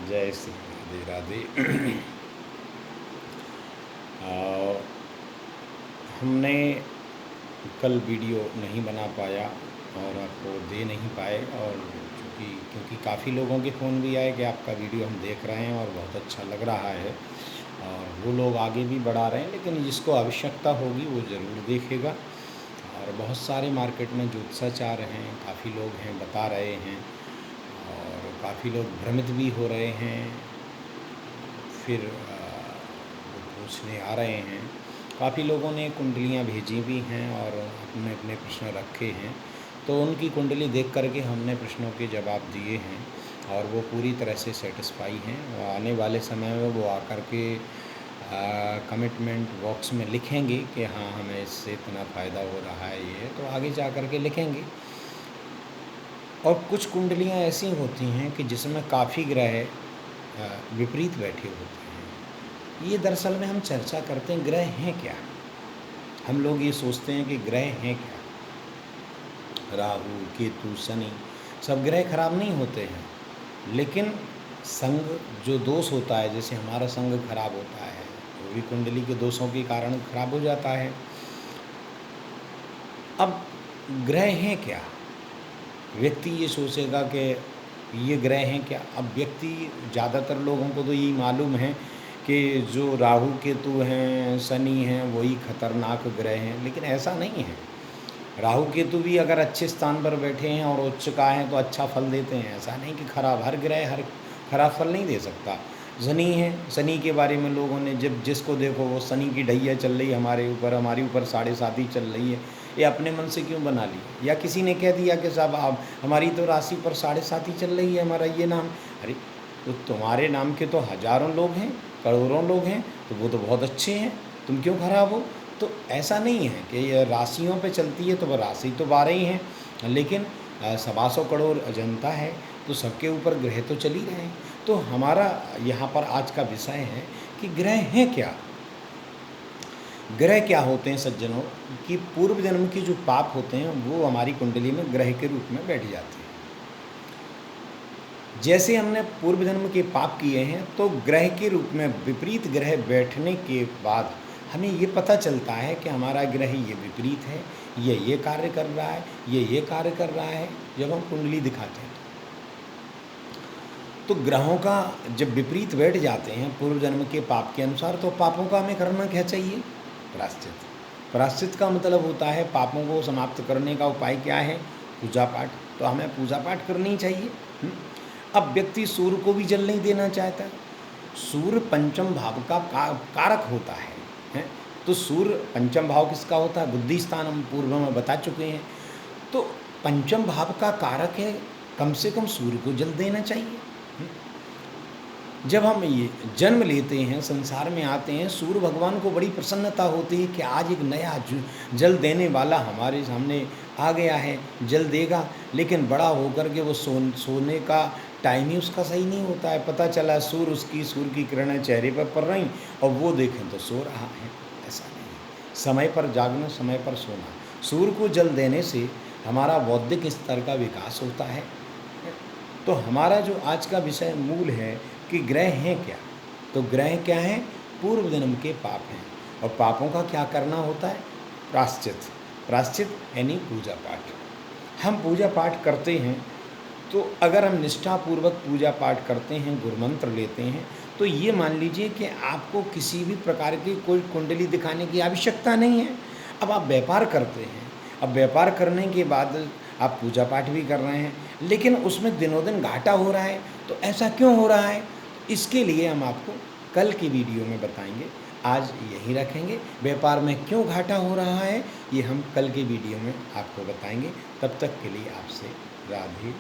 जय श्री राधे राधे। हमने कल वीडियो नहीं बना पाया और आपको दे नहीं पाए, और क्योंकि काफ़ी लोगों के फ़ोन भी आए कि आपका वीडियो हम देख रहे हैं और बहुत अच्छा लग रहा है, और वो लोग आगे भी बढ़ा रहे हैं, लेकिन जिसको आवश्यकता होगी वो ज़रूर देखेगा। और बहुत सारे मार्केट में ज्योतिषाचार्य चाह रहे हैं, काफ़ी लोग हैं बता रहे हैं, और काफ़ी लोग भ्रमित भी हो रहे हैं। फिर वो पूछने आ रहे हैं, काफ़ी लोगों ने कुंडलियाँ भेजी भी हैं और अपने अपने प्रश्न रखे हैं, तो उनकी कुंडली देख करके हमने प्रश्नों के जवाब दिए हैं और वो पूरी तरह से सेटिस्फाई हैं। आने वाले समय में वो आकर के कमिटमेंट बॉक्स में लिखेंगे कि हाँ हमें इससे इतना फ़ायदा हो रहा है, ये तो आगे जा कर के लिखेंगे। और कुछ कुंडलियाँ ऐसी होती हैं कि जिसमें काफ़ी ग्रह विपरीत बैठे होते हैं। ये दरअसल में हम चर्चा करते हैं ग्रह हैं क्या। हम लोग ये सोचते हैं कि ग्रह हैं क्या, राहु केतु शनि, सब ग्रह खराब नहीं होते हैं, लेकिन संग जो दोष होता है, जैसे हमारा संग खराब होता है, वो भी कुंडली के दोषों के कारण खराब हो जाता है। अब ग्रह हैं क्या, व्यक्ति ये सोचेगा कि ये ग्रह हैं क्या। अब व्यक्ति, ज़्यादातर लोगों को तो यही मालूम है कि जो राहु केतु हैं, शनि हैं, वही खतरनाक ग्रह हैं, लेकिन ऐसा नहीं है। राहु केतु भी अगर अच्छे स्थान पर बैठे हैं और उच्च का हैं तो अच्छा फल देते हैं, ऐसा नहीं कि खराब, हर ग्रह हर खराब फल नहीं दे सकता। शनि है, शनि के बारे में लोगों ने जब जिसको देखो वो शनि की ढैया चल रही है हमारे ऊपर, हमारे ऊपर 7.5 चल रही है, ये अपने मन से क्यों बना ली। या किसी ने कह दिया कि साहब आप हमारी तो राशि पर 7.5 चल रही है, हमारा ये नाम, अरे तो तुम्हारे नाम के तो हज़ारों लोग हैं, करोड़ों लोग हैं, तो वो तो बहुत अच्छे हैं, तुम क्यों खराब हो। तो ऐसा नहीं है कि ये राशियों पे चलती है तो वह राशि तो 12 ही हैं, लेकिन 125 करोड़ जनता है, तो सबके ऊपर ग्रह तो चल ही रहे हैं। तो हमारा यहाँ पर आज का विषय है कि ग्रह हैं क्या। ग्रह क्या होते हैं सज्जनों, कि पूर्व जन्म के जो पाप होते हैं वो हमारी कुंडली में ग्रह के रूप में बैठ जाते हैं। जैसे हमने पूर्व जन्म के पाप किए हैं, तो ग्रह के रूप में विपरीत ग्रह बैठने के बाद हमें ये पता चलता है कि हमारा ग्रह ये विपरीत है, ये कार्य कर रहा है, ये कार्य कर रहा है। जब हम कुंडली दिखाते हैं तो ग्रहों का जब विपरीत बैठ जाते हैं पूर्व जन्म के पाप के अनुसार, तो पापों का हमें करना क्या चाहिए, प्रायश्चित। प्रायश्चित का मतलब होता है पापों को समाप्त करने का उपाय क्या है, पूजा पाठ। तो हमें पूजा पाठ करनी चाहिए। अब व्यक्ति सूर्य को भी जल नहीं देना चाहता। सूर्य पंचम भाव का कारक होता है। तो सूर्य पंचम भाव किसका होता है, बुद्धि स्थान, हम पूर्व में बता चुके हैं। तो पंचम भाव का कारक है, कम से कम सूर्य को जल देना चाहिए। जब हम ये जन्म लेते हैं, संसार में आते हैं, सूर्य भगवान को बड़ी प्रसन्नता होती है कि आज एक नया जल देने वाला हमारे सामने आ गया है, जल देगा। लेकिन बड़ा होकर के वो सोने का टाइम ही उसका सही नहीं होता है। पता चला सूर्य की किरणें चेहरे पर पड़ रही और वो देखें तो सो रहा है। ऐसा नहीं, समय पर जागना, समय पर सोना। सूर्य को जल देने से हमारा बौद्धिक स्तर का विकास होता है। तो हमारा जो आज का विषय मूल है कि ग्रह हैं क्या। तो ग्रह क्या हैं, पूर्व जन्म के पाप हैं, और पापों का क्या करना होता है, प्रायश्चित। प्रायश्चित यानी पूजा पाठ। हम पूजा पाठ करते हैं, तो अगर हम निष्ठापूर्वक पूजा पाठ करते हैं, गुरुमंत्र लेते हैं, तो ये मान लीजिए कि आपको किसी भी प्रकार की कोई कुंडली दिखाने की आवश्यकता नहीं है। अब आप व्यापार करते हैं, अब व्यापार करने के बाद आप पूजा पाठ भी कर रहे हैं, लेकिन उसमें दिनों दिन घाटा हो रहा है। तो ऐसा क्यों हो रहा है, इसके लिए हम आपको कल की वीडियो में बताएंगे। आज यही रखेंगे, व्यापार में क्यों घाटा हो रहा है ये हम कल की वीडियो में आपको बताएंगे। तब तक के लिए आपसे राधे